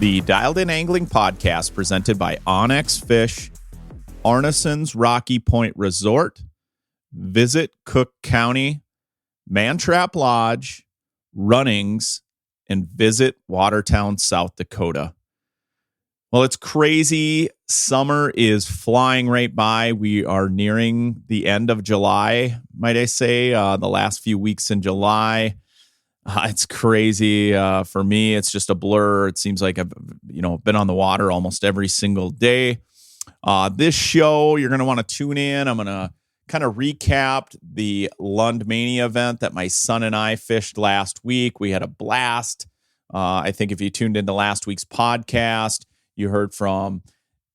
The Dialed In Angling Podcast presented by Onyx Fish, Arneson's Rocky Point Resort, Visit Cook County, Mantrap Lodge, Runnings, and Visit Watertown, South Dakota. Well, it's crazy. Summer is flying right by. We are nearing the end of July, might I say, the last few weeks in July. It's crazy. For me, it's just a blur. It seems like I've been on the water almost every single day. This show, you're going to want to tune in. I'm going to kind of recap the Lund Mania event that my son and I fished last week. We had a blast. I think if you tuned into last week's podcast, you heard from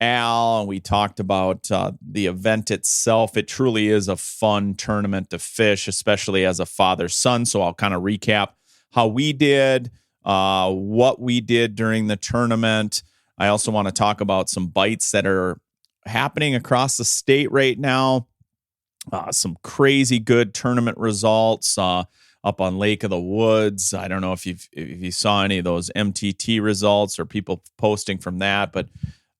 Al, and we talked about the event itself. It truly is a fun tournament to fish, especially as a father-son. So I'll kind of recap how we did, what we did during the tournament. I also want to talk about some bites that are happening across the state right now. Some crazy good tournament results up on Lake of the Woods. I don't know if you saw any of those MTT results or people posting from that, but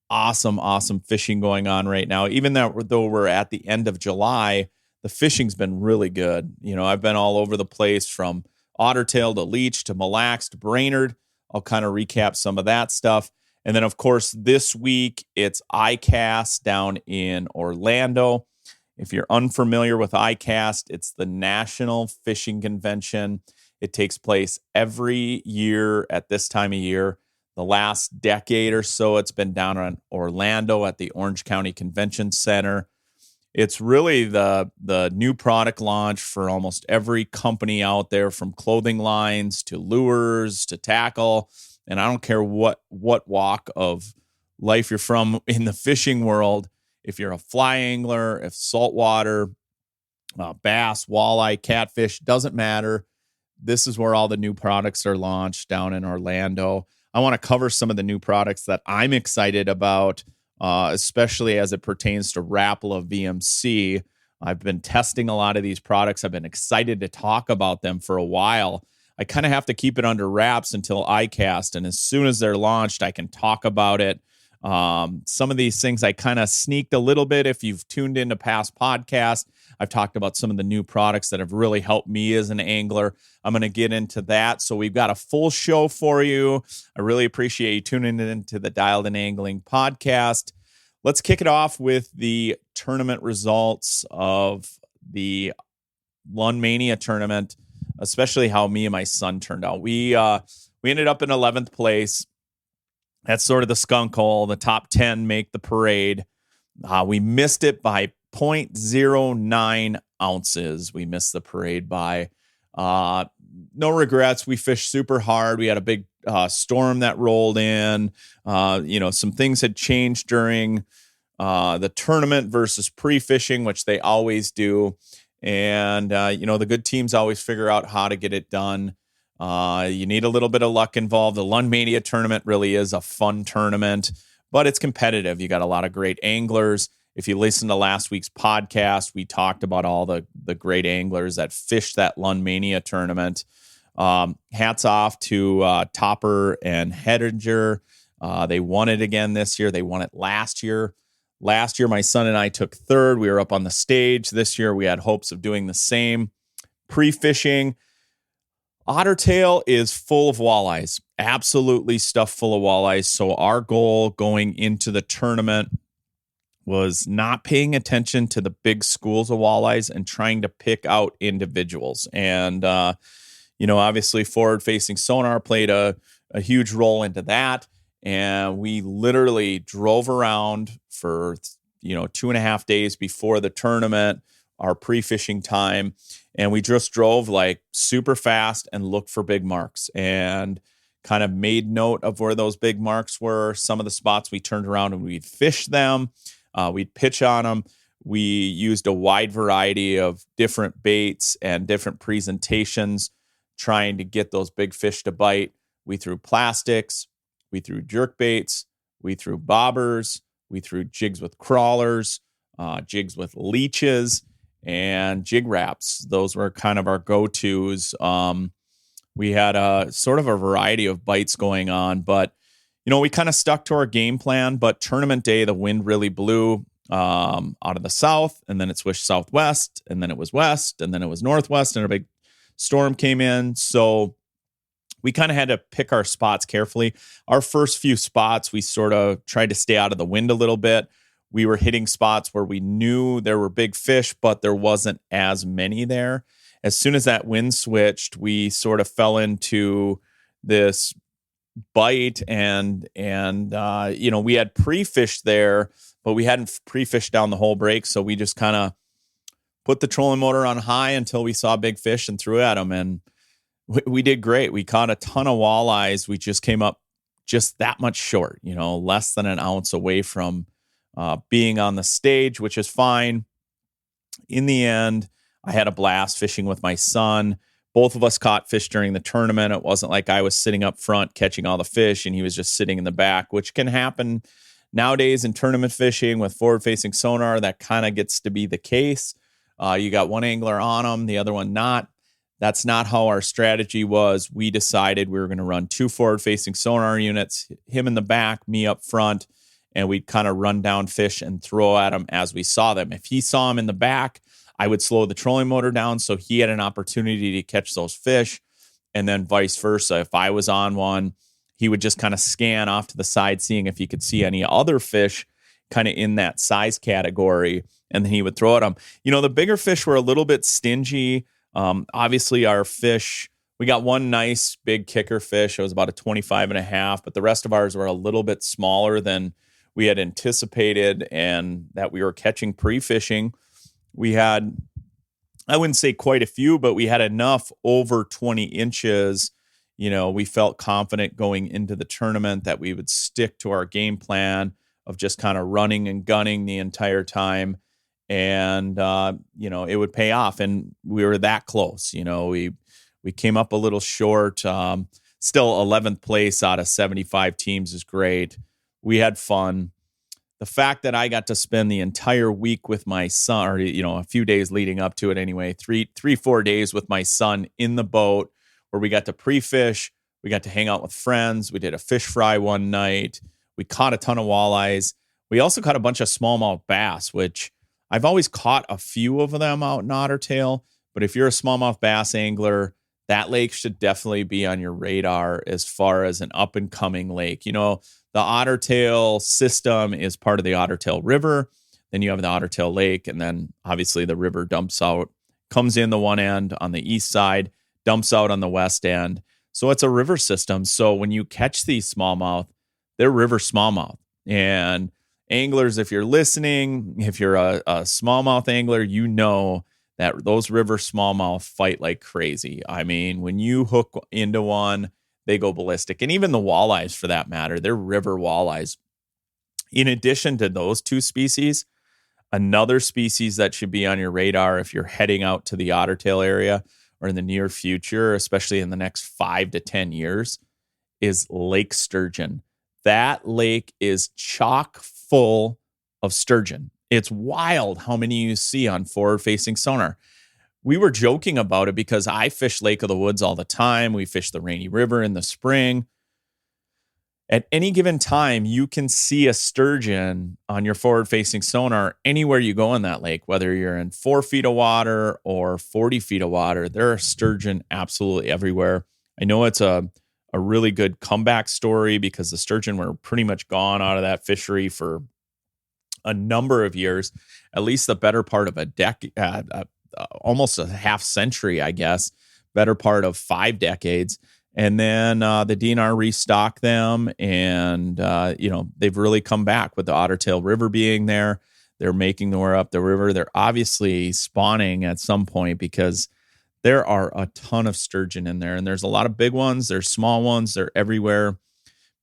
awesome fishing going on right now. Even though we're at the end of July, the fishing's been really good. I've been all over the place from Ottertail to Leech to Mille Lacs to Brainerd. I'll kind of recap some of that stuff. And then, of course, this week it's ICAST down in Orlando. If you're unfamiliar with ICAST, it's the National Fishing Convention. It takes place every year at this time of year. The last decade or so, it's been down in Orlando at the Orange County Convention Center. It's really the new product launch for almost every company out there, from clothing lines to lures to tackle. And I don't care what walk of life you're from in the fishing world. If you're a fly angler, if saltwater, bass, walleye, catfish, doesn't matter. This is where all the new products are launched down in Orlando. I want to cover some of the new products that I'm excited about, especially as it pertains to Rapala VMC. I've been testing a lot of these products. I've been excited to talk about them for a while. I kind of have to keep it under wraps until ICAST, and as soon as they're launched, I can talk about it. Some of these things I kind of sneaked a little bit. If you've tuned into past podcasts, I've talked about some of the new products that have really helped me as an angler. I'm going to get into that. So we've got a full show for you. I really appreciate you tuning into the Dialed In Angling podcast. Let's kick it off with the tournament results of the Lund Mania tournament, especially how me and my son turned out. We ended up in 11th place. That's sort of the skunk hole. The top 10 make the parade. We missed it by 0.09 ounces. We missed the parade by. No regrets. We fished super hard. We had a big storm that rolled in. Some things had changed during the tournament versus pre-fishing, which they always do. And, the good teams always figure out how to get it done. You need a little bit of luck involved. The Lund Mania tournament really is a fun tournament, but it's competitive. You got a lot of great anglers. If you listen to last week's podcast, we talked about all the great anglers that fished that Lund Mania tournament. Hats off to Topper and Hedinger. They won it again this year. They won it last year. Last year, my son and I took third. We were up on the stage. This year, we had hopes of doing the same. Pre-fishing, Ottertail is full of walleyes, absolutely stuffed full of walleyes. So our goal going into the tournament was not paying attention to the big schools of walleyes and trying to pick out individuals. And, obviously forward-facing sonar played a huge role into that. And we literally drove around for, 2.5 days before the tournament, our pre-fishing time. And we just drove like super fast and looked for big marks and kind of made note of where those big marks were. Some of the spots we turned around and we'd fish them. We'd pitch on them. We used a wide variety of different baits and different presentations trying to get those big fish to bite. We threw plastics. We threw jerk baits. We threw bobbers. We threw jigs with crawlers, jigs with leeches, and jig wraps. Those were kind of our go-tos. We had a sort of a variety of bites going on, but we kind of stuck to our game plan, but tournament day, the wind really blew out of the south, and then it switched southwest, and then it was west, and then it was northwest, and a big storm came in. So we kind of had to pick our spots carefully. Our first few spots, we sort of tried to stay out of the wind a little bit. We were hitting spots where we knew there were big fish, but there wasn't as many there. As soon as that wind switched, we sort of fell into this bite, and we had pre-fished there, but we hadn't pre-fished down the whole break. So we just kind of put the trolling motor on high until we saw big fish and threw at them. And we did great. We caught a ton of walleyes. We just came up just that much short, less than an ounce away from being on the stage, which is fine. In the end, I had a blast fishing with my son. Both of us caught fish during the tournament. It wasn't like I was sitting up front catching all the fish and he was just sitting in the back, which can happen nowadays in tournament fishing with forward-facing sonar. That kind of gets to be the case. You got one angler on them, the other one not. That's not how our strategy was. We decided we were going to run 2 forward-facing sonar units, him in the back, me up front, and we'd kind of run down fish and throw at him as we saw them. If he saw him in the back, I would slow the trolling motor down so he had an opportunity to catch those fish, and then vice versa. If I was on one, he would just kind of scan off to the side, seeing if he could see any other fish kind of in that size category, and then he would throw at them. The bigger fish were a little bit stingy. Obviously, our fish, we got one nice big kicker fish. It was about a 25.5, but the rest of ours were a little bit smaller than we had anticipated and that we were catching pre-fishing. We had, I wouldn't say quite a few, but we had enough over 20 inches. We felt confident going into the tournament that we would stick to our game plan of just kind of running and gunning the entire time. And, it would pay off. And we were that close. We came up a little short. Still 11th place out of 75 teams is great. We had fun. The fact that I got to spend the entire week with my son, or, a few days leading up to it anyway, 4 days with my son in the boat where we got to pre-fish. We got to hang out with friends. We did a fish fry one night. We caught a ton of walleyes. We also caught a bunch of smallmouth bass, which I've always caught a few of them out in Otter Tail, but if you're a smallmouth bass angler, that lake should definitely be on your radar as far as an up-and-coming lake. The Otter Tail system is part of the Otter Tail River. Then you have the Otter Tail Lake, and then obviously the river dumps out, comes in the one end on the east side, dumps out on the west end. So it's a river system. So when you catch these smallmouth, they're river smallmouth. And anglers, if you're listening, if you're a smallmouth angler, you know that those river smallmouth fight like crazy. I mean, when you hook into one, they go ballistic. And even the walleyes, for that matter, they're river walleyes. In addition to those 2 species, another species that should be on your radar if you're heading out to the Otter Tail area or in the near future, especially in the next 5 to 10 years, is lake sturgeon. That lake is chock full of sturgeon. It's wild how many you see on forward-facing sonar. We were joking about it because I fish Lake of the Woods all the time. We fish the Rainy River in the spring. At any given time, you can see a sturgeon on your forward-facing sonar anywhere you go in that lake, whether you're in 4 feet of water or 40 feet of water. There are sturgeon absolutely everywhere. I know it's a really good comeback story because the sturgeon were pretty much gone out of that fishery for a number of years, at least the better part of a decade, almost a half century, I guess, better part of 5 decades. And then the DNR restocked them, and they've really come back with the Otter Tail River being there. They're making their way up the river. They're obviously spawning at some point because there are a ton of sturgeon in there, and there's a lot of big ones. There's small ones. They're everywhere.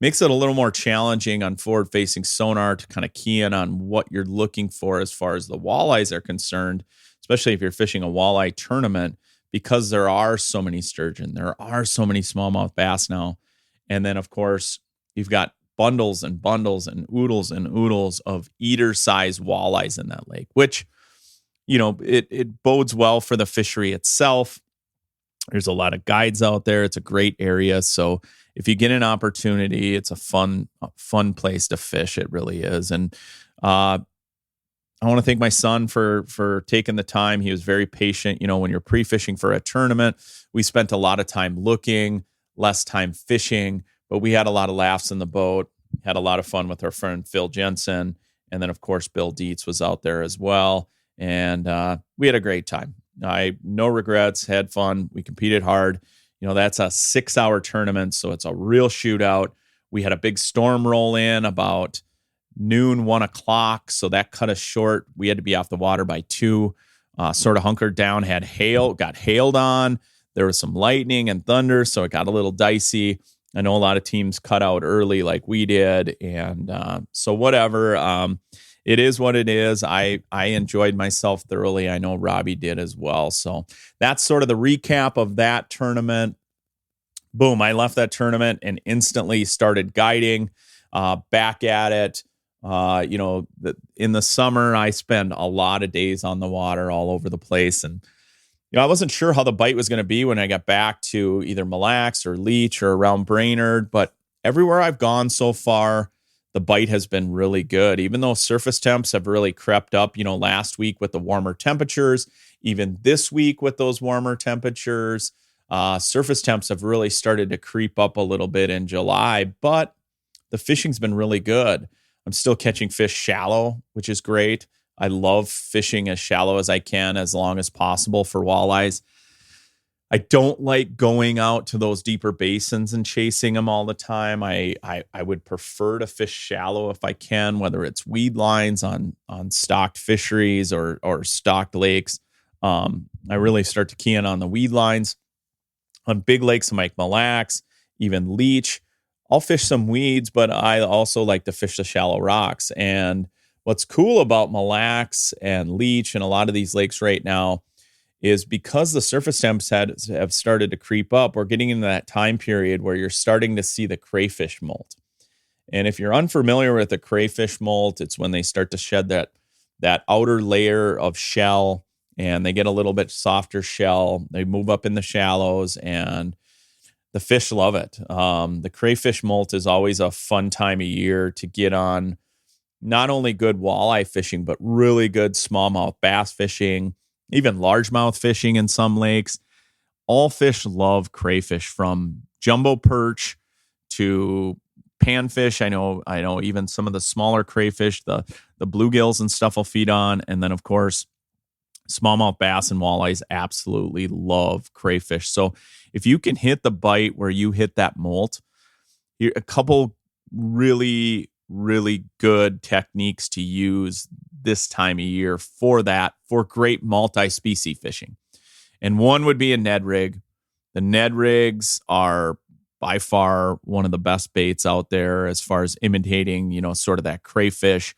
Makes it a little more challenging on forward-facing sonar to kind of key in on what you're looking for as far as the walleyes are concerned, especially if you're fishing a walleye tournament, because there are so many sturgeon. There are so many smallmouth bass now. And then, of course, you've got bundles and bundles and oodles of eater-sized walleyes in that lake, which, it bodes well for the fishery itself. There's a lot of guides out there. It's a great area. So if you get an opportunity, it's a fun place to fish. It really is. And I want to thank my son for taking the time. He was very patient. When you're pre-fishing for a tournament, we spent a lot of time looking, less time fishing, but we had a lot of laughs in the boat, had a lot of fun with our friend Phil Jensen. And then, of course, Bill Dietz was out there as well. And we had a great time. No regrets, had fun. We competed hard. That's a 6-hour tournament, so it's a real shootout. We had a big storm roll in about noon, 1 o'clock. So that cut us short. We had to be off the water by 2, sort of hunkered down, got hailed on. There was some lightning and thunder, so it got a little dicey. I know a lot of teams cut out early like we did. And so whatever, it is what it is. I enjoyed myself thoroughly. I know Robbie did as well. So that's sort of the recap of that tournament. Boom, I left that tournament and instantly started guiding, back at it. In the summer, I spend a lot of days on the water all over the place. And, I wasn't sure how the bite was going to be when I got back to either Mille Lacs or Leech or around Brainerd. But everywhere I've gone so far, the bite has been really good, even though surface temps have really crept up, last week with the warmer temperatures, even this week with those warmer temperatures, surface temps have really started to creep up a little bit in July, but the fishing's been really good. I'm still catching fish shallow, which is great. I love fishing as shallow as I can, as long as possible for walleyes. I don't like going out to those deeper basins and chasing them all the time. I would prefer to fish shallow if I can, whether it's weed lines on stocked fisheries or stocked lakes. I really start to key in on the weed lines. On big lakes like Mille Lacs, even Leech, I'll fish some weeds, but I also like to fish the shallow rocks. And what's cool about Mille Lacs and Leech and a lot of these lakes right now is because the surface temps have started to creep up, we're getting into that time period where you're starting to see the crayfish molt. And if you're unfamiliar with the crayfish molt, it's when they start to shed that outer layer of shell and they get a little bit softer shell. They move up in the shallows and the fish love it. The crayfish molt is always a fun time of year to get on not only good walleye fishing, but really good smallmouth bass fishing, even largemouth fishing in some lakes. All fish love crayfish, from jumbo perch to panfish. I know even some of the smaller crayfish, the bluegills and stuff will feed on. And then, of course, smallmouth bass and walleyes absolutely love crayfish. So if you can hit the bite where you hit that molt, a couple really, really good techniques to use this time of year for great multi-species fishing. And one would be a Ned rig. The Ned rigs are by far one of the best baits out there as far as imitating, sort of that crayfish.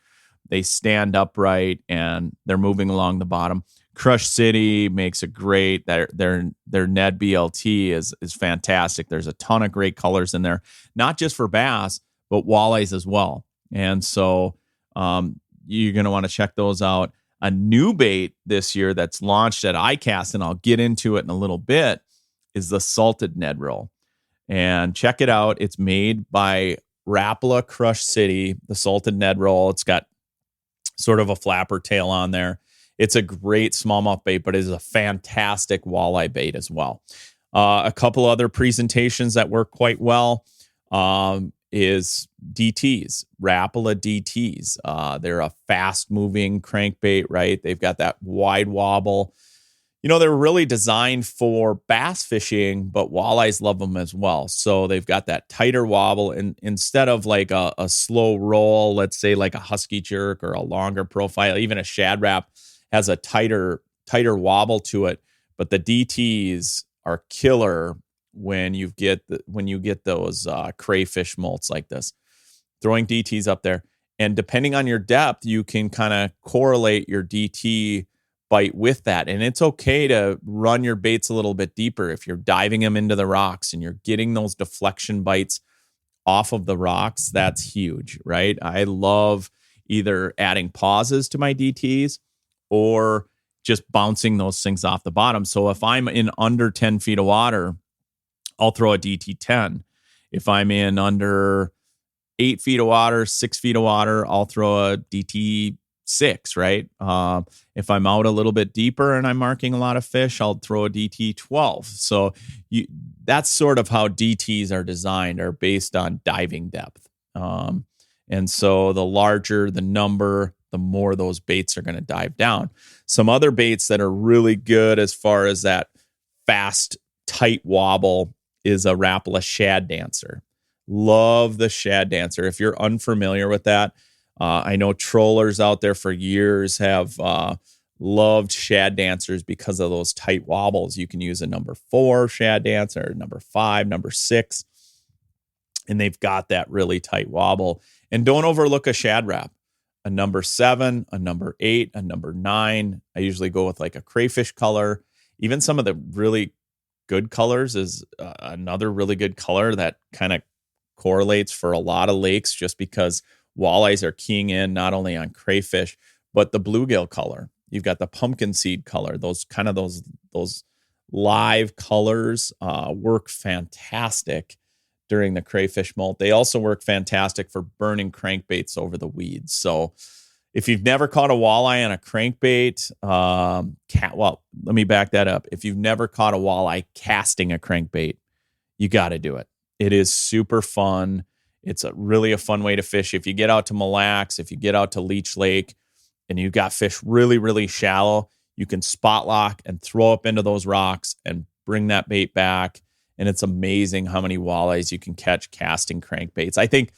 They stand upright and they're moving along the bottom. Crush City makes a great, their Ned BLT is fantastic. There's a ton of great colors in there, not just for bass, but walleyes as well. And so you're going to want to check those out. A new bait this year that's launched at ICAST, and I'll get into it in a little bit, is the salted Ned roll. And check it out. It's made by Rapala Crush City, the salted Ned roll. It's got sort of a flapper tail on there. It's a great smallmouth bait, but it is a fantastic walleye bait as well. A couple other presentations that work quite well is DTs, Rapala DTs. They're a fast-moving crankbait, right? They've got that wide wobble. They're really designed for bass fishing, but walleyes love them as well. So they've got that tighter wobble, and instead of like a slow roll, let's say like a husky jerk or a longer profile, even a Shad Rap has a tighter wobble to it. But the DTs are killer when you get those crayfish molts like this. Throwing DTs up there, and depending on your depth, you can kind of correlate your DT bite with that. And it's okay to run your baits a little bit deeper if you're diving them into the rocks and you're getting those deflection bites off of the rocks. That's huge, right? I love either adding pauses to my DTs or just bouncing those things off the bottom. So if I'm in under 10 feet of water, I'll throw a DT10. If I'm in under 8 feet of water, 6 feet of water, I'll throw a DT6, right? If I'm out a little bit deeper and I'm marking a lot of fish, I'll throw a DT12. So that's sort of how DTs are designed, are based on diving depth. And so the larger the number, the more those baits are going to dive down. Some other baits that are really good as far as that fast, tight wobble is a Rapala Shad Dancer. Love the Shad Dancer. If you're unfamiliar with that, I know trollers out there for years have loved Shad Dancers because of those tight wobbles. You can use a number 4 Shad Dancer, number 5, number 6, and they've got that really tight wobble. And don't overlook a Shad Wrap. A number 7, a number 8, a number 9. I usually go with like a crayfish color. Even some of the really good colors is another really good color that kind of correlates for a lot of lakes, just because walleyes are keying in not only on crayfish, but the bluegill color. You've got the pumpkin seed color. Those live colors work fantastic during the crayfish molt. They also work fantastic for burning crankbaits over the weeds. So if you've never caught a walleye on a crankbait, let me back that up. If you've never caught a walleye casting a crankbait, you got to do it. It is super fun. It's really a fun way to fish. If you get out to Mille Lacs, if you get out to Leech Lake and you've got fish really, really shallow, you can spot lock and throw up into those rocks and bring that bait back. And it's amazing how many walleyes you can catch casting crankbaits. I think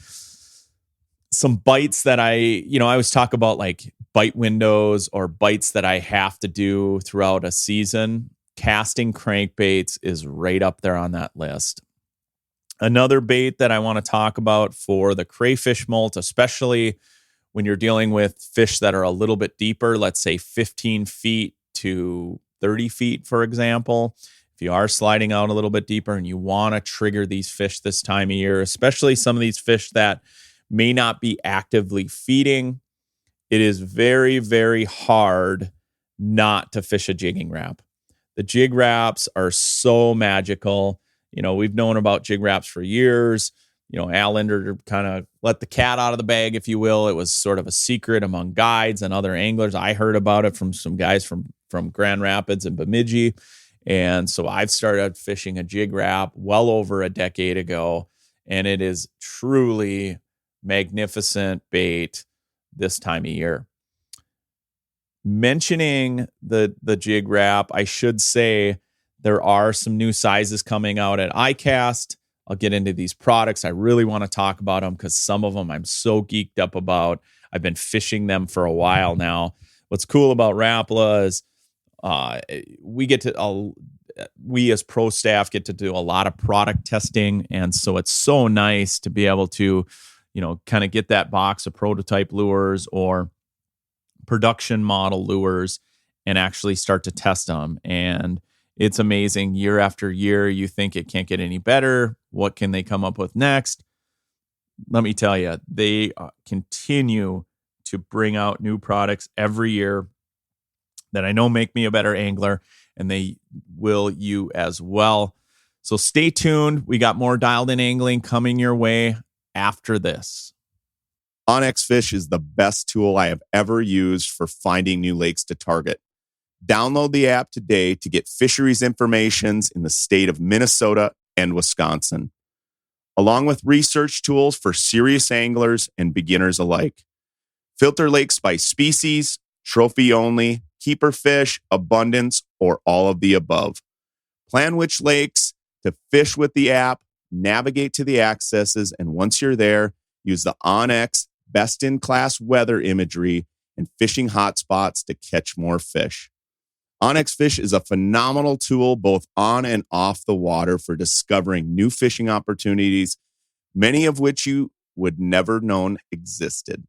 some bites that I always talk about, like bite windows or bites that I have to do throughout a season. Casting crankbaits is right up there on that list. Another bait that I want to talk about for the crayfish molt, especially when you're dealing with fish that are a little bit deeper, let's say 15 feet to 30 feet, for example. If you are sliding out a little bit deeper and you want to trigger these fish this time of year, especially some of these fish that may not be actively feeding, it is very, very hard not to fish a jigging wrap. The jig wraps are so magical. We've known about jig wraps for years. Al Linder kind of let the cat out of the bag, if you will. It was sort of a secret among guides and other anglers. I heard about it from some guys from Grand Rapids and Bemidji. And so I've started fishing a jig wrap well over a decade ago, and it is truly magnificent bait this time of year. Mentioning the jig wrap, I should say there are some new sizes coming out at ICAST. I'll get into these products. I really want to talk about them because some of them I'm so geeked up about. I've been fishing them for a while now. What's cool about Rapala is we as pro staff get to do a lot of product testing. And so it's so nice to be able to, kind of get that box of prototype lures or production model lures and actually start to test them. And it's amazing. Year after year, you think it can't get any better. What can they come up with next? Let me tell you, they continue to bring out new products every year that I know make me a better angler, and they will you as well. So stay tuned. We got more Dialed In Angling coming your way after this. onX Fish is the best tool I have ever used for finding new lakes to target. Download the app today to get fisheries information in the state of Minnesota and Wisconsin, along with research tools for serious anglers and beginners alike. Filter lakes by species, trophy only, keeper fish, abundance, or all of the above. Plan which lakes to fish with the app, navigate to the accesses, and once you're there, use the onX best-in-class weather imagery and fishing hotspots to catch more fish. onX Fish is a phenomenal tool both on and off the water for discovering new fishing opportunities, many of which you would never known existed.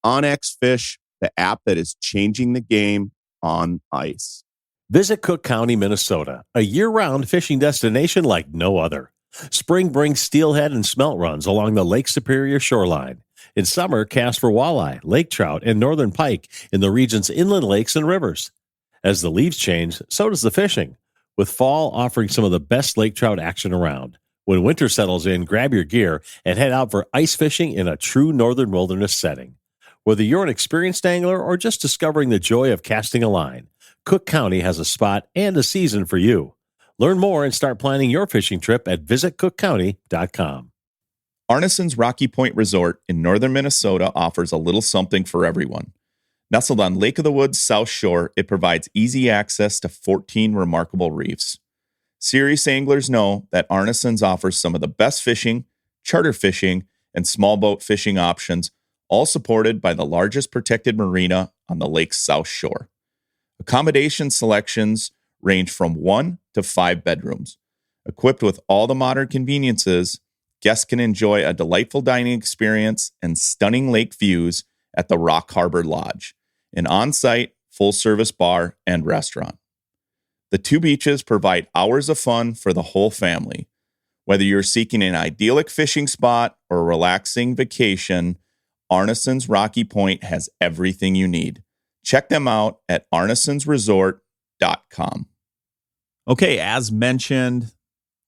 onX Fish, the app that is changing the game on ice. Visit Cook County, Minnesota, a year-round fishing destination like no other. Spring brings steelhead and smelt runs along the Lake Superior shoreline. In summer, cast for walleye, lake trout, and northern pike in the region's inland lakes and rivers. As the leaves change, so does the fishing, with fall offering some of the best lake trout action around. When winter settles in, grab your gear and head out for ice fishing in a true northern wilderness setting. Whether you're an experienced angler or just discovering the joy of casting a line, Cook County has a spot and a season for you. Learn more and start planning your fishing trip at visitcookcounty.com. Arneson's Rocky Point Resort in northern Minnesota offers a little something for everyone. Nestled on Lake of the Woods South Shore, it provides easy access to 14 remarkable reefs. Serious anglers know that Arneson's offers some of the best fishing, charter fishing, and small boat fishing options, all supported by the largest protected marina on the lake's South Shore. Accommodation selections range from 1 to 5 bedrooms. Equipped with all the modern conveniences, guests can enjoy a delightful dining experience and stunning lake views at the Rock Harbor Lodge, an on-site full-service bar and restaurant. The two beaches provide hours of fun for the whole family. Whether you're seeking an idyllic fishing spot or a relaxing vacation, Arneson's Rocky Point has everything you need. Check them out at arnesonsresort.com. Okay, as mentioned,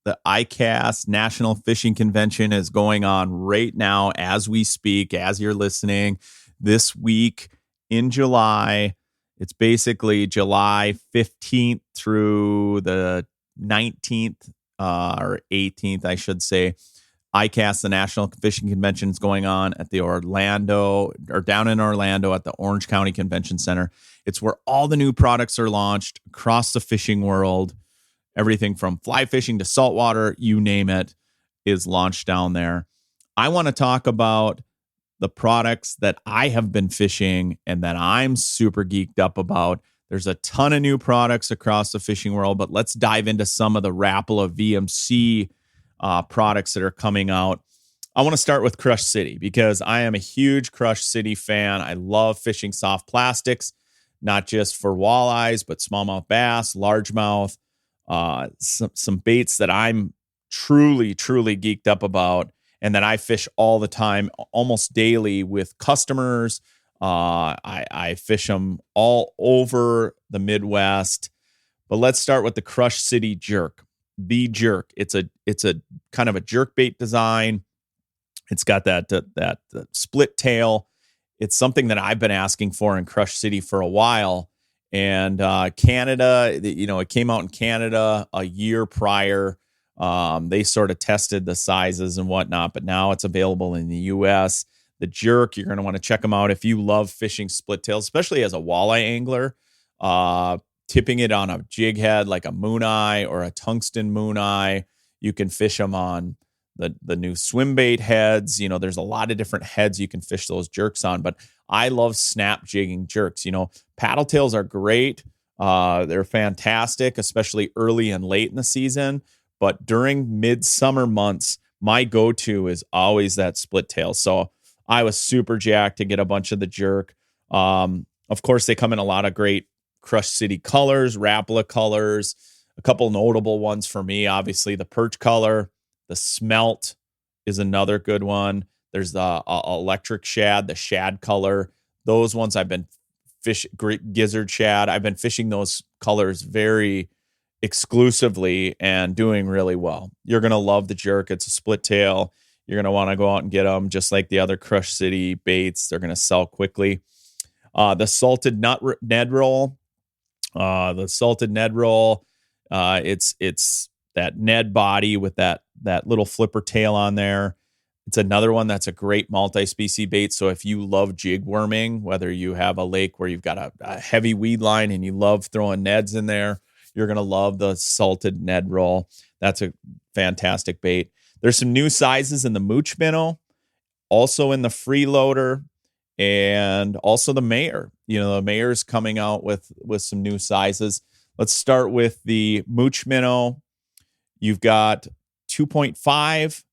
the ICAST National Fishing Convention is going on right now as we speak, as you're listening. This week in July, it's basically July 15th through the 19th or 18th, I should say. ICAST, the National Fishing Convention, is going on at the down in Orlando at the Orange County Convention Center. It's where all the new products are launched across the fishing world. Everything from fly fishing to saltwater, you name it, is launched down there. I want to talk about the products that I have been fishing and that I'm super geeked up about. There's a ton of new products across the fishing world, but let's dive into some of the Rapala VMC products that are coming out. I want to start with Crush City because I am a huge Crush City fan. I love fishing soft plastics, not just for walleyes, but smallmouth bass, largemouth, some baits that I'm truly geeked up about and that I fish all the time, almost daily with customers. I fish them all over the Midwest. But let's start with the Crush City Jerk. The Jerk. It's a kind of a jerk bait design. It's got that split tail. It's something that I've been asking for in Crush City for a while. And Canada, it came out in Canada a year prior. They sort of tested the sizes and whatnot, but now it's available in the U.S. The Jerk, you're going to want to check them out if you love fishing split tails, especially as a walleye angler. Tipping it on a jig head like a moon eye or a tungsten moon eye. You can fish them on the new swim bait heads. There's a lot of different heads you can fish those jerks on, but I love snap jigging jerks. Paddle tails are great. They're fantastic, especially early and late in the season. But during midsummer months, my go-to is always that split tail. So I was super jacked to get a bunch of the Jerk. Of course, they come in a lot of great Crush City colors, Rapala colors, a couple notable ones for me. Obviously, the perch color, the smelt is another good one. There's the electric shad, the shad color. Those ones I've been gizzard shad. I've been fishing those colors very exclusively and doing really well. You're going to love the Jerk. It's a split tail. You're going to want to go out and get them just like the other Crush City baits. They're going to sell quickly. The salted Ned Roll. It's that Ned body with that little flipper tail on there. It's another one that's a great multi-species bait. So if you love jig worming, whether you have a lake where you've got a heavy weed line and you love throwing Neds in there, you're going to love the salted Ned Roll. That's a fantastic bait. There's some new sizes in the Mooch Minnow, also in the Freeloader, and also the Mayor. The Mayor's coming out with some new sizes. Let's start with the Mooch Minnow. You've got 2.5,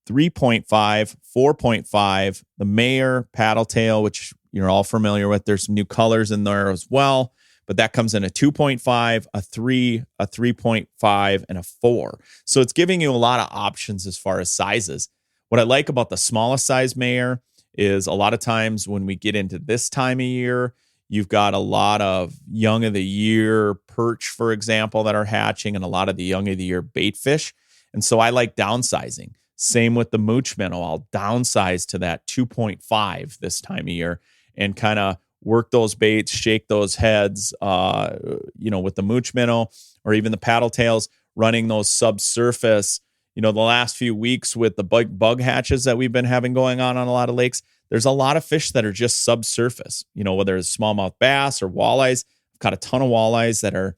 3.5, 4.5, the Mayor paddle tail, which you're all familiar with. There's some new colors in there as well, but that comes in a 2.5, a 3, a 3.5, and a 4. So it's giving you a lot of options as far as sizes. What I like about the smallest size Mayor is a lot of times when we get into this time of year, You've got a lot of young of the year perch, for example, that are hatching, and a lot of the young of the year bait fish. And so I like downsizing. Same with the mooch minnow. I'll downsize to that 2.5 this time of year and kind of work those baits, shake those heads, with the mooch minnow or even the paddle tails, running those subsurface. The last few weeks with the bug hatches that we've been having going on a lot of lakes, there's a lot of fish that are just subsurface, whether it's smallmouth bass or walleyes. I've got a ton of walleyes that are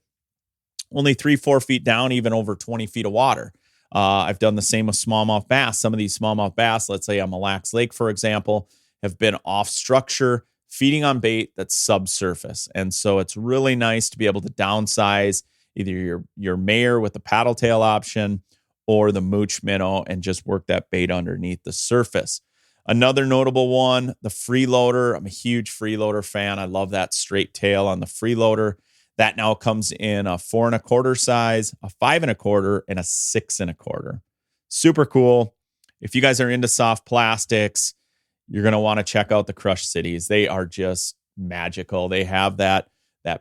only 3-4 feet down, even over 20 feet of water. I've done the same with smallmouth bass. Some of ththese smallmouth bass, let's say on Mille Lacs Lake, for example, have been off structure, feeding on bait that's subsurface. And so it's really nice to be able to downsize either your mayor with the paddle tail option or the mooch minnow and just work that bait underneath the surface. Another notable one, the freeloader. I'm a huge freeloader fan. I love that straight tail on the freeloader. That now comes in a 4 1/4 size, a 5 1/4, and a 6 1/4. Super cool. If you guys are into soft plastics, you're going to want to check out the Crush Cities. They are just magical. They have that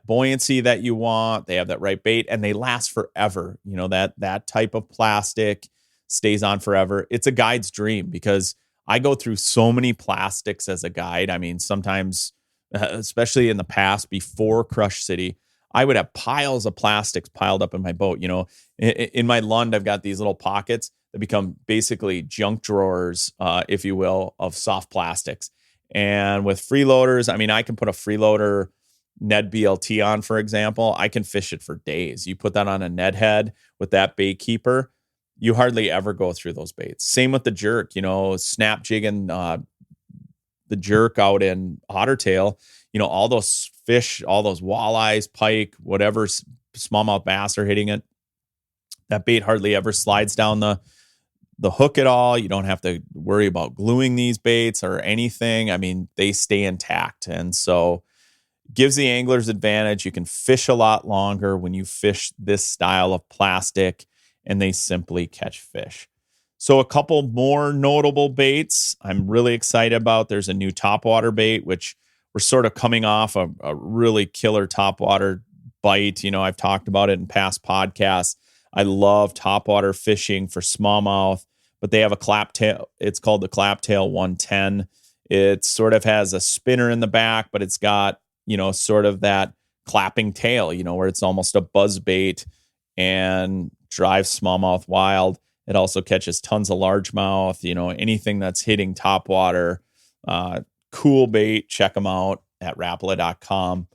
buoyancy that you want. They have that right bait, and they last forever. That type of plastic stays on forever. It's a guide's dream because I go through so many plastics as a guide. I mean, sometimes, especially in the past, before Crush City, I would have piles of plastics piled up in my boat. In my Lund, I've got these little pockets that become basically junk drawers, if you will, of soft plastics. And with freeloaders, I mean, I can put a freeloader Ned BLT on, for example. I can fish it for days. You put that on a Ned head with that bait keeper, you hardly ever go through those baits. Same with the jerk, snap jigging the jerk out in Ottertail, all those fish, all those walleyes, pike, whatever smallmouth bass are hitting it. That bait hardly ever slides down the hook at all. You don't have to worry about gluing these baits or anything. I mean, they stay intact. And so gives the anglers advantage. You can fish a lot longer when you fish this style of plastic, and they simply catch fish. So a couple more notable baits I'm really excited about. There's a new topwater bait, which we're sort of coming off a really killer topwater bite. I've talked about it in past podcasts. I love topwater fishing for smallmouth, but they have a clap tail. It's called the clap tail 110. It sort of has a spinner in the back, but it's got, sort of that clapping tail, where it's almost a buzz bait and drives smallmouth wild. It also catches tons of largemouth, anything that's hitting topwater. Cool bait. Check them out at Rapala.com.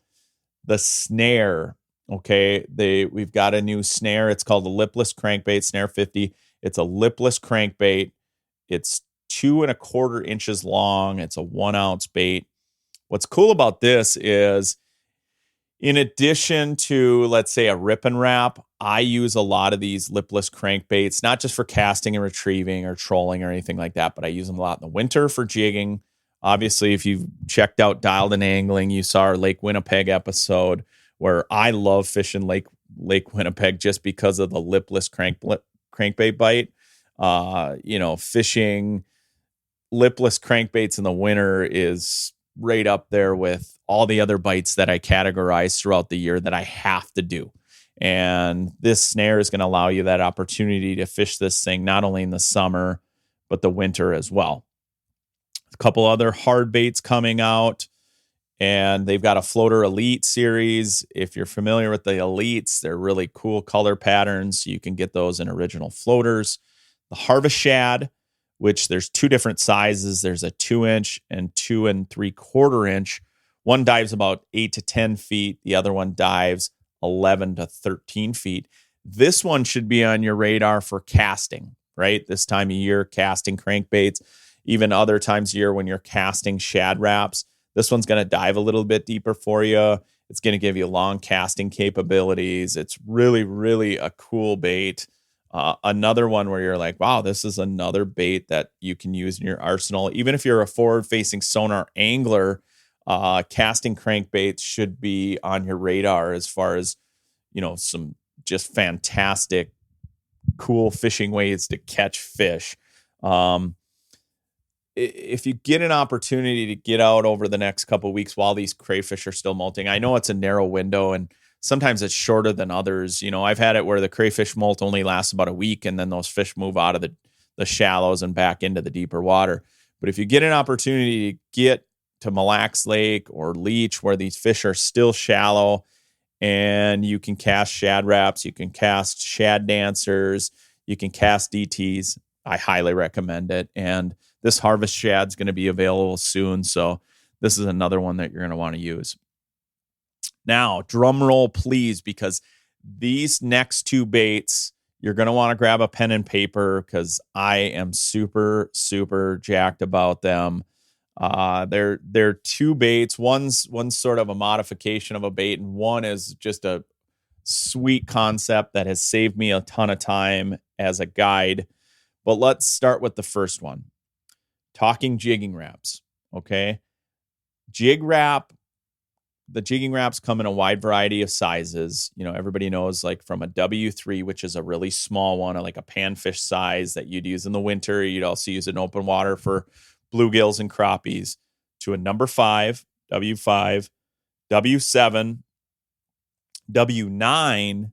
The snare. Okay. We've got a new snare. It's called the Lipless Crankbait Snare 50. It's a lipless crankbait. It's 2 1/4 inches long. It's a 1 ounce bait. What's cool about this is, in addition to, let's say, a rip and wrap, I use a lot of these lipless crankbaits, not just for casting and retrieving or trolling or anything like that, but I use them a lot in the winter for jigging. Obviously, if you've checked out Dialed in Angling, you saw our Lake Winnipeg episode where I love fishing Lake Winnipeg just because of the lipless crankbait bite. Fishing lipless crankbaits in the winter is right up there with all the other bites that I categorize throughout the year that I have to do. And this snare is going to allow you that opportunity to fish this thing not only in the summer, but the winter as well. A couple other hard baits coming out, and they've got a Floater Elite series. If you're familiar with the Elites, they're really cool color patterns. You can get those in original floaters. The Harvest Shad, which there's 2 different sizes. There's a 2-inch and 2 3/4 inch. One dives about 8 to 10 feet. The other one dives 11 to 13 feet. This one should be on your radar for casting, right? This time of year, casting crankbaits, even other times of year when you're casting shad wraps. This one's going to dive a little bit deeper for you. It's going to give you long casting capabilities. It's really, really a cool bait. Another one where you're like, wow, this is another bait that you can use in your arsenal. Even if you're a forward-facing sonar angler, casting crankbaits should be on your radar as far as, some just fantastic, cool fishing ways to catch fish. if you get an opportunity to get out over the next couple of weeks while these crayfish are still molting, I know it's a narrow window and sometimes it's shorter than others. I've had it where the crayfish molt only lasts about a week and then those fish move out of the shallows and back into the deeper water. But if you get an opportunity to get to Mille Lacs Lake or Leech where these fish are still shallow and you can cast shad wraps, you can cast shad dancers, you can cast DTs, I highly recommend it. And this harvest shad's going to be available soon. So this is another one that you're going to want to use. Now, drum roll, please, because these next two baits, you're going to want to grab a pen and paper because I am super, super jacked about them. They're two baits. One's sort of a modification of a bait, and one is just a sweet concept that has saved me a ton of time as a guide. But let's start with the first one. Talking jigging wraps. Okay. Jig wrap. The jigging wraps come in a wide variety of sizes. Everybody knows, like from a W3, which is a really small one, like a panfish size that you'd use in the winter. You'd also use it in open water for bluegills and crappies, to a number 5, W5, W7, W9,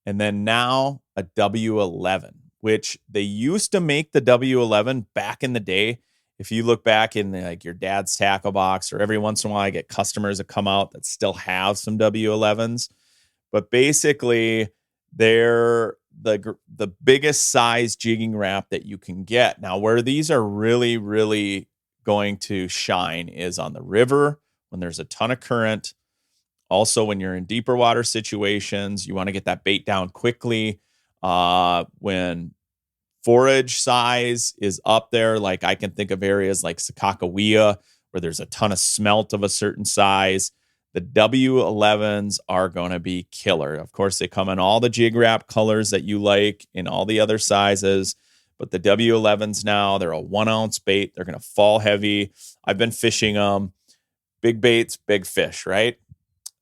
and then now a W11, which they used to make the W11 back in the day. If you look back in like your dad's tackle box, or every once in a while I get customers that come out that still have some W11s, but basically they're the biggest size jigging wrap that you can get. Now, where these are really, really going to shine is on the river when there's a ton of current. Also, when you're in deeper water situations, you want to get that bait down quickly. When forage size is up there, like I can think of areas like Sakakawea where there's a ton of smelt of a certain size. The W11s are going to be killer. Of course, they come in all the jig wrap colors that you like, in all the other sizes. But the W11s now, they're a 1 ounce bait. They're going to fall heavy. I've been fishing them. Big baits, big fish, right?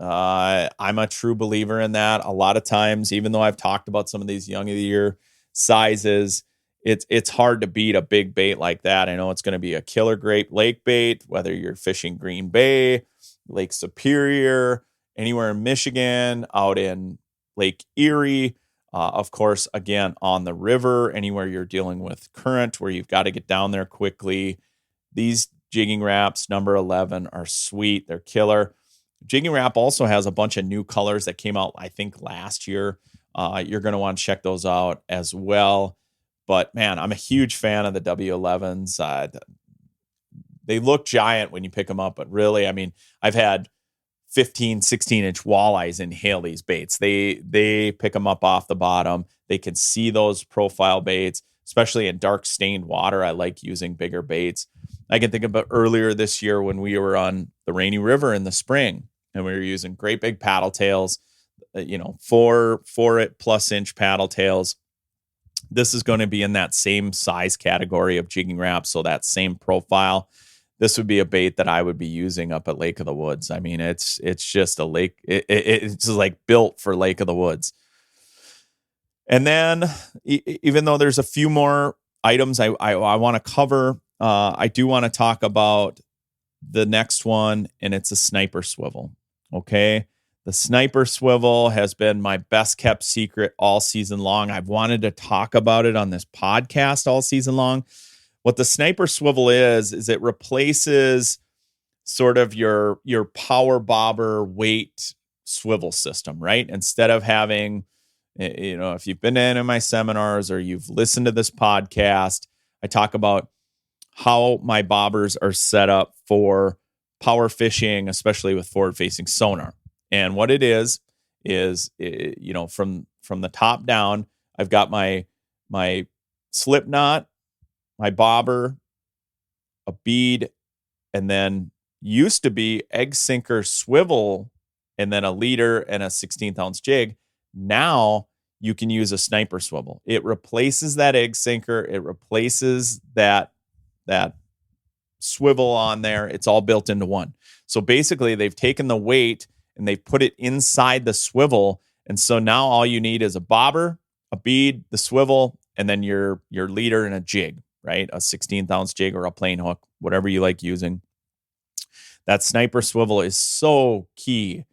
I'm a true believer in that. A lot of times, even though I've talked about some of these young of the year sizes, it's hard to beat a big bait like that. I know it's going to be a killer great lake bait, whether you're fishing Green Bay, Lake Superior, anywhere in Michigan, out in Lake Erie. Of course, again, on the river, anywhere you're dealing with current where you've got to get down there quickly. These jigging wraps, number 11, are sweet. They're killer. Jigging wrap also has a bunch of new colors that came out, I think, last year. You're going to want to check those out as well. But, man, I'm a huge fan of the W11s. They look giant when you pick them up, but really, I mean, I've had 15, 16-inch walleyes inhale these baits. They pick them up off the bottom. They can see those profile baits, especially in dark stained water. I like using bigger baits. I can think about earlier this year when we were on the Rainy River in the spring and we were using great big paddle tails, 4+ inch paddle tails. This is going to be in that same size category of jigging wrap, so that same profile. This would be a bait that I would be using up at Lake of the Woods. I mean, it's just a lake. It's just like built for Lake of the Woods. And then, even though there's a few more items I want to cover, I do want to talk about the next one, and it's a sniper swivel. Okay. The sniper swivel has been my best kept secret all season long. I've wanted to talk about it on this podcast all season long. What the sniper swivel is it replaces sort of your power bobber weight swivel system, right? Instead of having, if you've been to any of my seminars or you've listened to this podcast, I talk about how my bobbers are set up for power fishing, especially with forward-facing sonar. And what it is from the top down, I've got my slip knot, my bobber, a bead, and then used to be egg sinker swivel, and then a leader and a 16th ounce jig. Now you can use a sniper swivel. It replaces that egg sinker. It replaces that swivel on there. It's all built into one. So basically they've taken the weight and they've put it inside the swivel. And so now all you need is a bobber, a bead, the swivel, and then your leader and a jig, right? A 16th ounce jig or a plain hook, whatever you like using. That sniper swivel is so key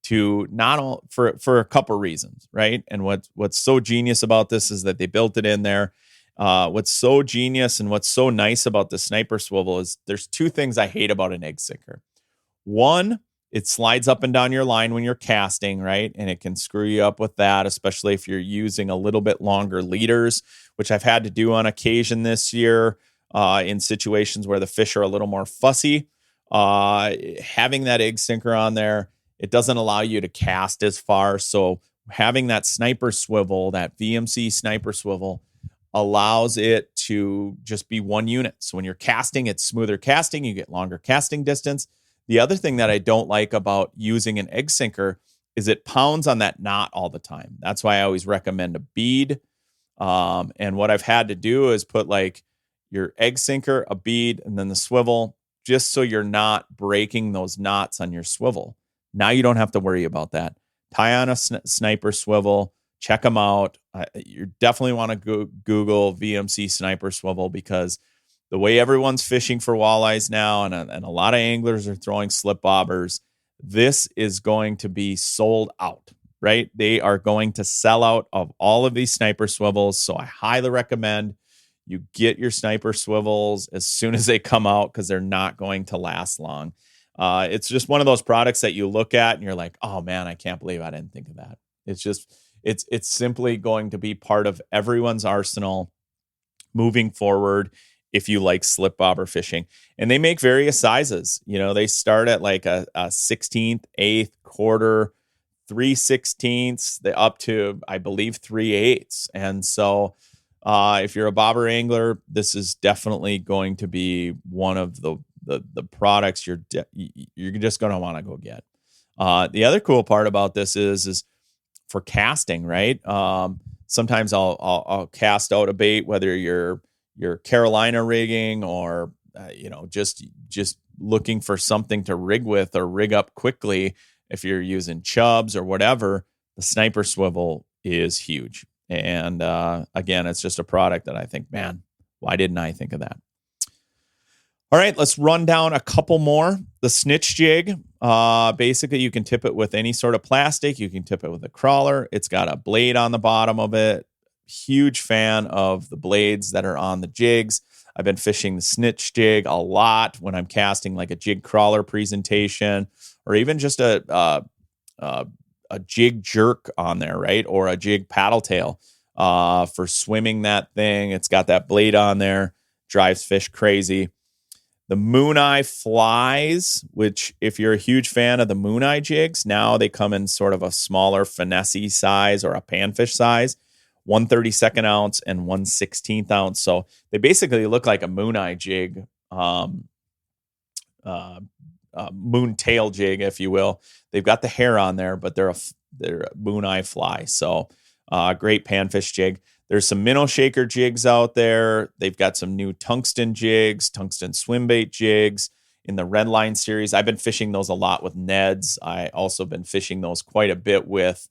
to not all for a couple reasons, right? And what's so genius about this is that they built it in there. What's so genius and what's so nice about the sniper swivel is there's two things I hate about an egg sinker. One, it slides up and down your line when you're casting, right? And it can screw you up with that, especially if you're using a little bit longer leaders, which I've had to do on occasion this year in situations where the fish are a little more fussy. Having that egg sinker on there, it doesn't allow you to cast as far. So having that sniper swivel, that VMC sniper swivel, allows it to just be one unit. So when you're casting, it's smoother casting. You get longer casting distance. The other thing that I don't like about using an egg sinker is it pounds on that knot all the time. That's why I always recommend a bead. And what I've had to do is put like your egg sinker, a bead, and then the swivel, just so you're not breaking those knots on your swivel. Now you don't have to worry about that. Tie on a sniper swivel, check them out. You definitely want to Google VMC sniper swivel, because the way everyone's fishing for walleyes now, and a lot of anglers are throwing slip bobbers, this is going to be sold out, right? They are going to sell out of all of these sniper swivels. So I highly recommend you get your sniper swivels as soon as they come out, because they're not going to last long. It's just one of those products that you look at and you're like, oh man, I can't believe I didn't think of that. It's just, it's simply going to be part of everyone's arsenal moving forward if you like slip bobber fishing. And they make various sizes. You know, they start at like a 16th, 8th, quarter, 3/16, up to, I believe, 3/8. And so if you're a bobber angler, this is definitely going to be one of the products you're just going to want to go get. The other cool part about this is for casting, right? Sometimes I'll cast out a bait, whether you're Carolina rigging or just looking for something to rig with or rig up quickly. If you're using chubs or whatever, the sniper swivel is huge. And again, it's just a product that I think, man, why didn't I think of that? All right, let's run down a couple more. The snitch jig, basically you can tip it with any sort of plastic. You can tip it with a crawler. It's got a blade on the bottom of it. Huge fan of the blades that are on the jigs. I've been fishing the snitch jig a lot when I'm casting like a jig crawler presentation, or even just a jig jerk on there, right? Or a jig paddle tail for swimming that thing. It's got that blade on there, drives fish crazy. The moon eye flies, which if you're a huge fan of the moon eye jigs, now they come in sort of a smaller finesse size or a panfish size, 1/32 ounce and 1/16 ounce. So they basically look like a moon eye jig, moon tail jig, if you will. They've got the hair on there, but they're a moon eye fly. So great panfish jig. There's some minnow shaker jigs out there. They've got some new tungsten jigs, tungsten swim bait jigs in the Red Line series. I've been fishing those a lot with Neds. I also been fishing those quite a bit with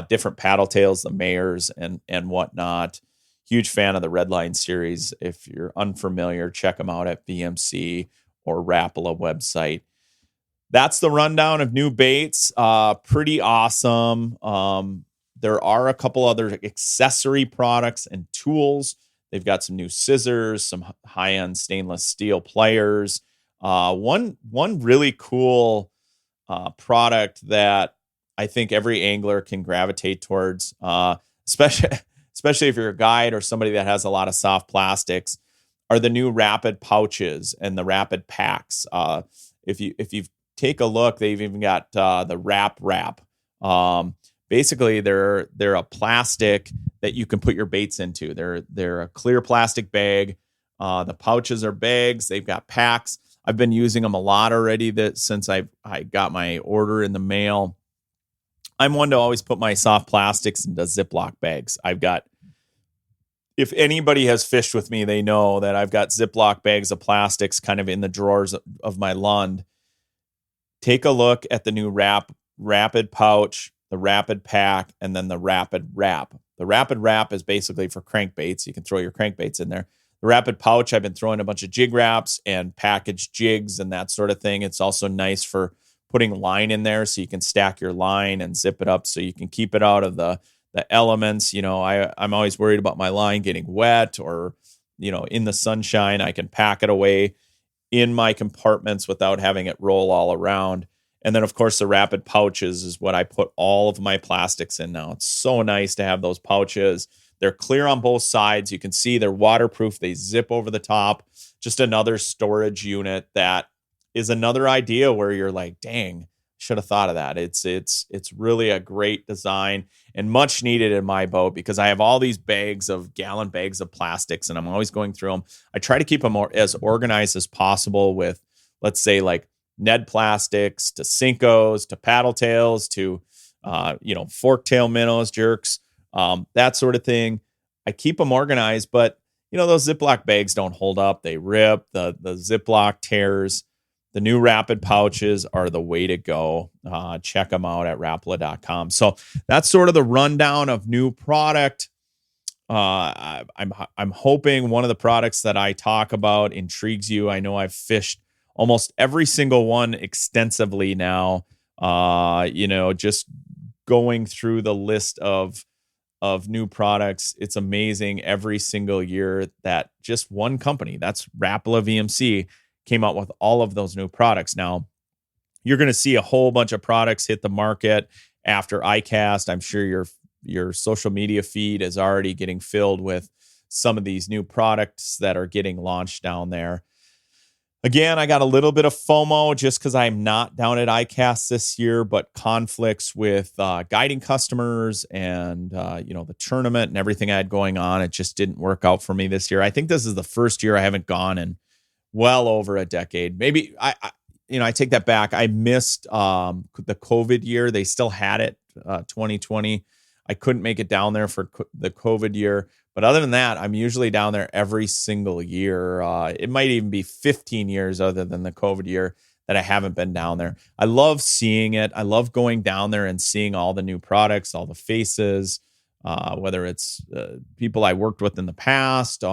different paddle tails, the Mayors and whatnot. Huge fan of the Red Line series. If you're unfamiliar, check them out at VMC or Rapala website. That's the rundown of new baits. Pretty awesome. There are a couple other accessory products and tools. They've got some new scissors, some high-end stainless steel pliers. One really cool product that I think every angler can gravitate towards, especially if you're a guide or somebody that has a lot of soft plastics, are the new Rapid pouches and the Rapid packs. If you take a look, they've even got the Wrap. Basically, they're a plastic that you can put your baits into. They're a clear plastic bag. The pouches are bags. They've got packs. I've been using them a lot already since I got my order in the mail. I'm one to always put my soft plastics into Ziploc bags. If anybody has fished with me, they know that I've got Ziploc bags of plastics kind of in the drawers of my Lund. Take a look at the new Rapid pouch, the Rapid pack, and then the Rapid wrap. The Rapid wrap is basically for crankbaits. You can throw your crankbaits in there. The Rapid Pouch, I've been throwing a bunch of jig wraps and packaged jigs and that sort of thing. It's also nice for putting line in there so you can stack your line and zip it up so you can keep it out of the elements. I'm always worried about my line getting wet or, in the sunshine. I can pack it away in my compartments without having it roll all around. And then, of course, the Rapid Pouches is what I put all of my plastics in now. It's so nice to have those pouches. They're clear on both sides. You can see they're waterproof. They zip over the top. Just another storage unit that is another idea where you're like, dang, should have thought of that. It's really a great design and much needed in my boat because I have all these gallon bags of plastics and I'm always going through them. I try to keep them as organized as possible with, let's say, like Ned plastics to Cincos to paddle tails to, fork tail minnows, jerks. That sort of thing. I keep them organized, but those Ziploc bags don't hold up. They rip, the Ziploc tears. The new Rapid Pouches are the way to go. Check them out at Rapala.com. So that's sort of the rundown of new product. I'm hoping one of the products that I talk about intrigues you. I know I've fished almost every single one extensively now. Just going through the list of new products. It's amazing every single year that just one company, that's Rapala VMC, came out with all of those new products. Now, you're going to see a whole bunch of products hit the market after ICAST. I'm sure your social media feed is already getting filled with some of these new products that are getting launched down there. Again, I got a little bit of FOMO just because I'm not down at ICAST this year, but conflicts with guiding customers and, the tournament and everything I had going on. It just didn't work out for me this year. I think this is the first year I haven't gone in well over a decade. Maybe I take that back. I missed the COVID year. They still had it, 2020. I couldn't make it down there for the COVID year. But other than that, I'm usually down there every single year. It might even be 15 years other than the COVID year that I haven't been down there. I love seeing it. I love going down there and seeing all the new products, all the faces, whether it's people I worked with in the past,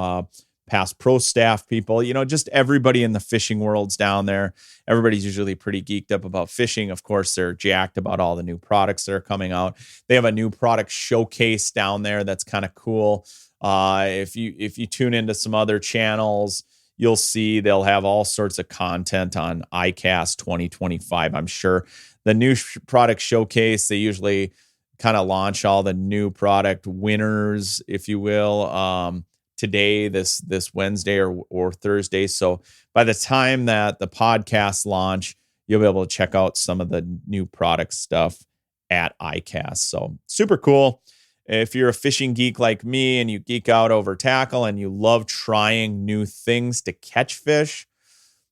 past pro staff people, just everybody in the fishing world's down there. Everybody's usually pretty geeked up about fishing. Of course, they're jacked about all the new products that are coming out. They have a new product showcase down there that's kind of cool. If you tune into some other channels, you'll see they'll have all sorts of content on ICAST 2025. I'm sure the new product showcase, they usually kind of launch all the new product winners, if you will, today, this Wednesday or Thursday. So by the time that the podcasts launch, you'll be able to check out some of the new product stuff at ICAST. So super cool. If you're a fishing geek like me and you geek out over tackle and you love trying new things to catch fish,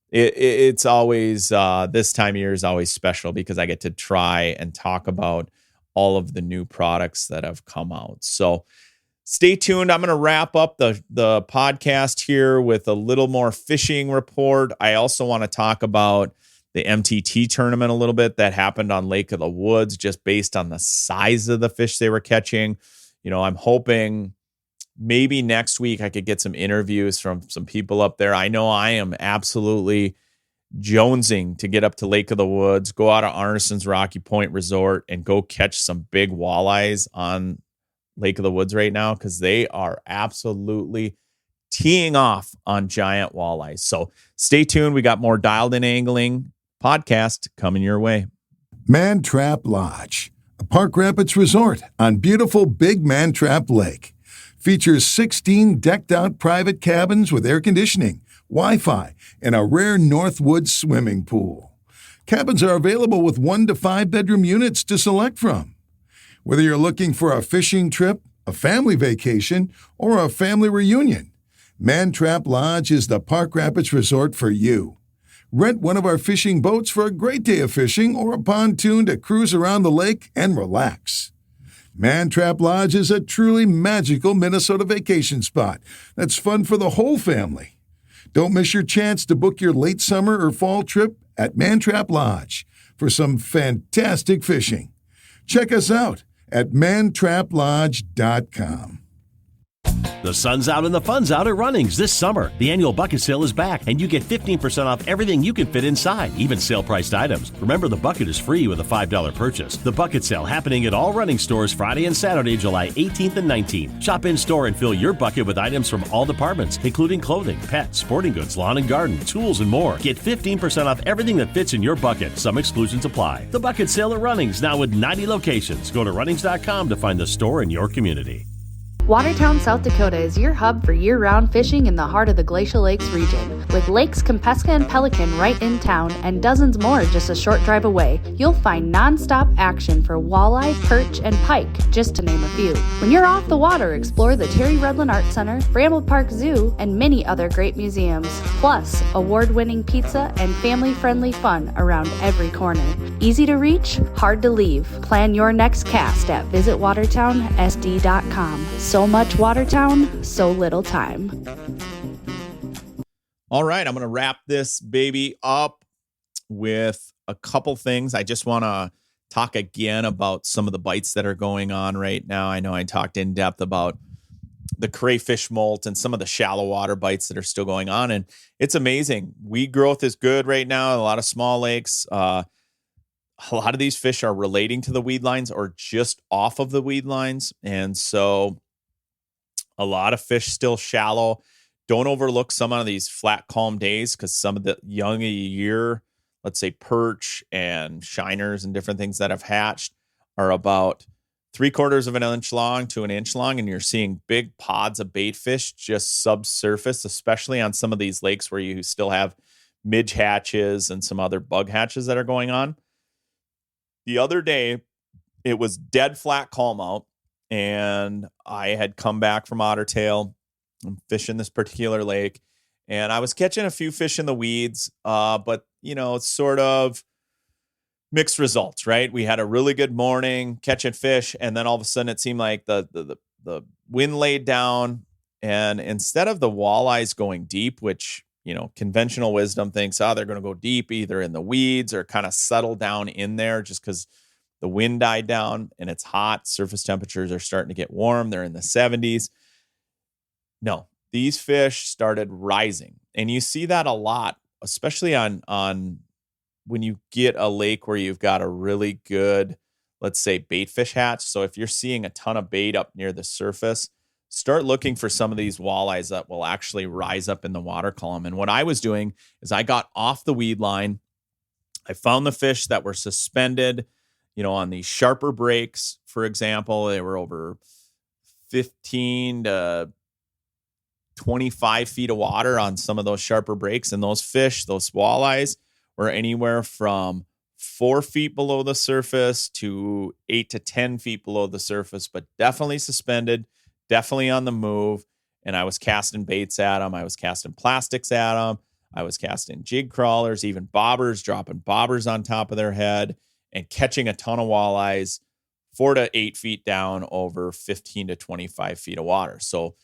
it's always, this time of year is always special because I get to try and talk about all of the new products that have come out. So stay tuned. I'm going to wrap up the podcast here with a little more fishing report. I also want to talk about the MTT tournament a little bit that happened on Lake of the Woods, just based on the size of the fish they were catching. I'm hoping maybe next week I could get some interviews from some people up there. I know I am absolutely jonesing to get up to Lake of the Woods, go out to Arneson's Rocky Point Resort and go catch some big walleyes on Lake of the Woods right now, because they are absolutely teeing off on giant walleyes. So stay tuned. We got more Dialed In Angling podcast coming your way. Man Trap Lodge, a Park Rapids resort on beautiful Big Man Trap Lake. Features 16 decked-out private cabins with air conditioning, Wi-Fi, and a rare Northwood swimming pool. Cabins are available with 1 to 5 bedroom units to select from. Whether you're looking for a fishing trip, a family vacation, or a family reunion, Man Trap Lodge is the Park Rapids resort for you. Rent one of our fishing boats for a great day of fishing or a pontoon to cruise around the lake and relax. Man Trap Lodge is a truly magical Minnesota vacation spot that's fun for the whole family. Don't miss your chance to book your late summer or fall trip at Man Trap Lodge for some fantastic fishing. Check us out at mantraplodge.com. The sun's out and the fun's out at Runnings this summer. The annual bucket sale is back, and you get 15% off everything you can fit inside, even sale-priced items. Remember, the bucket is free with a $5 purchase. The bucket sale happening at all Running stores Friday and Saturday, July 18th and 19th. Shop in-store and fill your bucket with items from all departments, including clothing, pets, sporting goods, lawn and garden, tools, and more. Get 15% off everything that fits in your bucket. Some exclusions apply. The bucket sale at Runnings, now with 90 locations. Go to runnings.com to find the store in your community. Watertown, South Dakota is your hub for year-round fishing in the heart of the Glacial Lakes region. With Lakes Kempeska and Pelican right in town and dozens more just a short drive away, you'll find non-stop action for walleye, perch, and pike, just to name a few. When you're off the water, explore the Terry Redlin Art Center, Bramble Park Zoo, and many other great museums. Plus, award-winning pizza and family-friendly fun around every corner. Easy to reach, hard to leave. Plan your next cast at visitwatertownsd.com. So much Watertown, so little time. All right, I'm going to wrap this baby up with a couple things. I just want to talk again about some of the bites that are going on right now. I know I talked in depth about the crayfish molt and some of the shallow water bites that are still going on. And it's amazing. Weed growth is good right now. A lot of small lakes. A lot of these fish are relating to the weed lines or just off of the weed lines. And so a lot of fish still shallow. Don't overlook some of these flat, calm days because some of the young year, let's say perch and shiners and different things that have hatched are about 3/4 of an inch long to an inch long. And you're seeing big pods of bait fish just subsurface, especially on some of these lakes where you still have midge hatches and some other bug hatches that are going on. The other day, it was dead flat calm out. And I had come back from Ottertail. I'm fishing this particular lake, and I was catching a few fish in the weeds, but, it's sort of mixed results, right? We had a really good morning catching fish, and then all of a sudden it seemed like the wind laid down, and instead of the walleyes going deep, which, conventional wisdom thinks, they're going to go deep either in the weeds or kind of settle down in there just because the wind died down and it's hot. Surface temperatures are starting to get warm. They're in the 70s. No, these fish started rising. And you see that a lot, especially on when you get a lake where you've got a really good, let's say, bait fish hatch. So if you're seeing a ton of bait up near the surface, start looking for some of these walleyes that will actually rise up in the water column. And what I was doing is I got off the weed line. I found the fish that were suspended, on these sharper breaks, for example. They were over 15 to 25 feet of water on some of those sharper breaks. And those fish, those walleyes, were anywhere from 4 feet below the surface to 8 to 10 feet below the surface, but definitely suspended, definitely on the move. And I was casting baits at them. I was casting plastics at them. I was casting jig crawlers, even bobbers, dropping bobbers on top of their head, and catching a ton of walleyes 4 to 8 feet down over 15 to 25 feet of water. So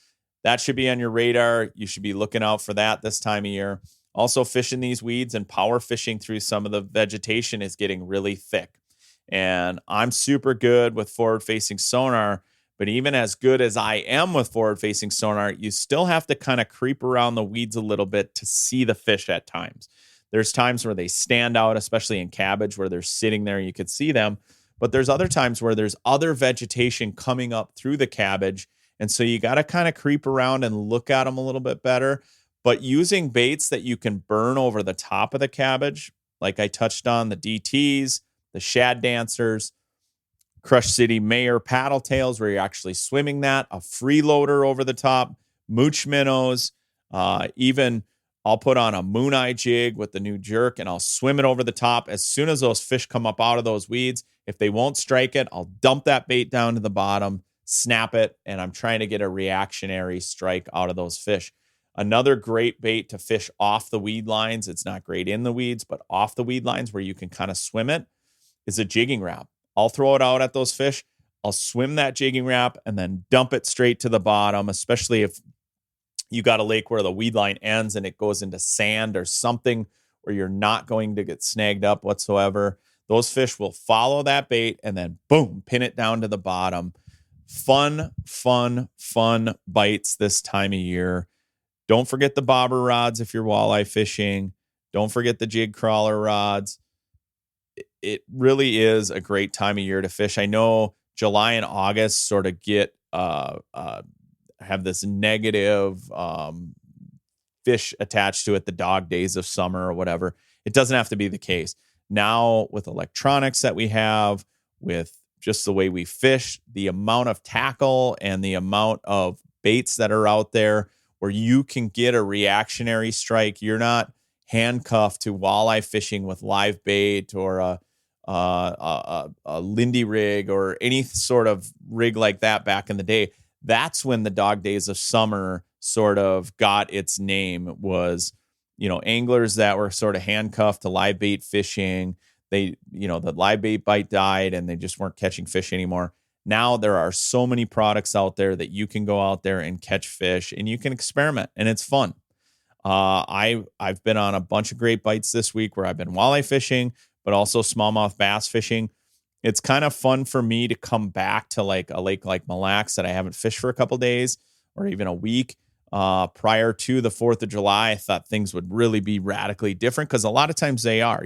that should be on your radar. You should be looking out for that this time of year. Also, fishing these weeds and power fishing through some of the vegetation is getting really thick. And I'm super good with forward-facing sonar, but even as good as I am with forward-facing sonar, you still have to kind of creep around the weeds a little bit to see the fish at times. There's times where they stand out, especially in cabbage, where they're sitting there and you could see them. But there's other times where there's other vegetation coming up through the cabbage. And so you got to kind of creep around and look at them a little bit better. But using baits that you can burn over the top of the cabbage, like I touched on, the DTs, the shad dancers, Crush City Mayor paddle tails, where you're actually swimming that, a freeloader over the top, mooch minnows, even I'll put on a moon eye jig with the new jerk and I'll swim it over the top. As soon as those fish come up out of those weeds, if they won't strike it, I'll dump that bait down to the bottom, snap it, and I'm trying to get a reactionary strike out of those fish. Another great bait to fish off the weed lines, it's not great in the weeds, but off the weed lines where you can kind of swim it, is a jigging wrap. I'll throw it out at those fish. I'll swim that jigging wrap and then dump it straight to the bottom, especially if you got a lake where the weed line ends and it goes into sand or something where you're not going to get snagged up whatsoever. Those fish will follow that bait and then boom, pin it down to the bottom. fun bites this time of year. Don't forget the bobber rods if you're walleye fishing. Don't forget the jig crawler rods. It really is a great time of year to fish. I know July and August sort of get have this negative fish attached to it, the dog days of summer or whatever. It doesn't have to be the case. Now with electronics that we have, with just the way we fish, the amount of tackle and the amount of baits that are out there where you can get a reactionary strike. You're not handcuffed to walleye fishing with live bait or a Lindy rig or any sort of rig like that back in the day. That's when the dog days of summer sort of got its name, was, anglers that were sort of handcuffed to live bait fishing. The live bait bite died and they just weren't catching fish anymore. Now there are so many products out there that you can go out there and catch fish and you can experiment, and it's fun. I've been on a bunch of great bites this week where I've been walleye fishing, but also smallmouth bass fishing. It's kind of fun for me to come back to like a lake like Mille Lacs that I haven't fished for a couple days or even a week. Prior to the 4th of July, I thought things would really be radically different, because a lot of times they are.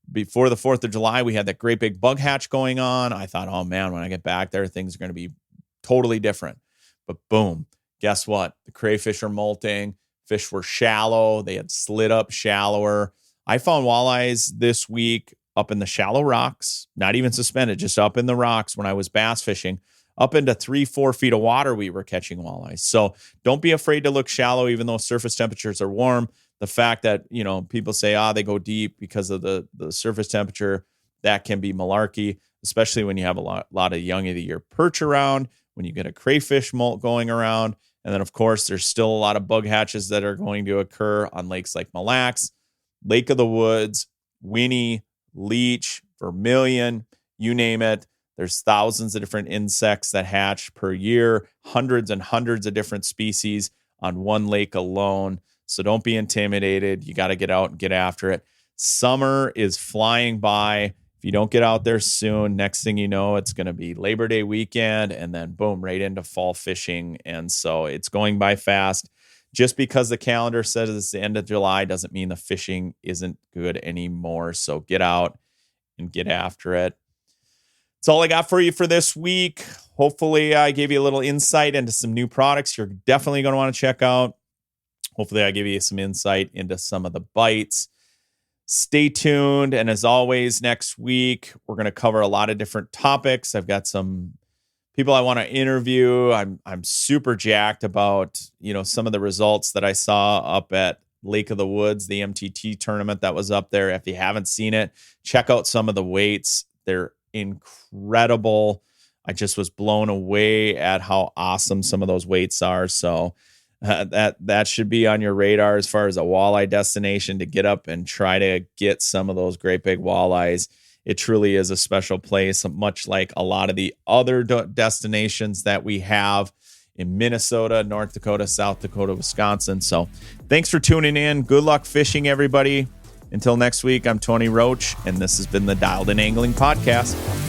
Before the 4th of July, we had that great big bug hatch going on. I thought, oh man, when I get back there, things are going to be totally different. But boom, guess what? The crayfish are molting. Fish were shallow. They had slid up shallower. I found walleyes this week up in the shallow rocks, not even suspended, just up in the rocks when I was bass fishing. Up into 3-4 feet of water, we were catching walleyes. So don't be afraid to look shallow, even though surface temperatures are warm. The fact that, people say, they go deep because of the surface temperature, that can be malarkey, especially when you have a lot of young of the year perch around, when you get a crayfish molt going around. And then, of course, there's still a lot of bug hatches that are going to occur on lakes like Mille Lacs, Lake of the Woods, Winnie, Leech, Vermilion, you name it. There's thousands of different insects that hatch per year, hundreds and hundreds of different species on one lake alone. So don't be intimidated. You got to get out and get after it. Summer is flying by. If you don't get out there soon, next thing you know, it's going to be Labor Day weekend and then boom, right into fall fishing. And so it's going by fast. Just because the calendar says it's the end of July doesn't mean the fishing isn't good anymore. So get out and get after it. That's all I got for you for this week. Hopefully I gave you a little insight into some new products you're definitely going to want to check out. Hopefully I give you some insight into some of the bites. Stay tuned. And as always, next week, we're going to cover a lot of different topics. I've got some people I want to interview. I'm super jacked about, some of the results that I saw up at Lake of the Woods, the MTT tournament that was up there. If you haven't seen it, check out some of the weights. They're incredible. I just was blown away at how awesome some of those weights are. So that should be on your radar as far as a walleye destination, to get up and try to get some of those great big walleyes. It truly is a special place, much like a lot of the other destinations that we have in Minnesota, North Dakota, South Dakota, Wisconsin. So thanks for tuning in. Good luck fishing, everybody. Until next week, I'm Tony Roach, and this has been the Dialed In Angling Podcast.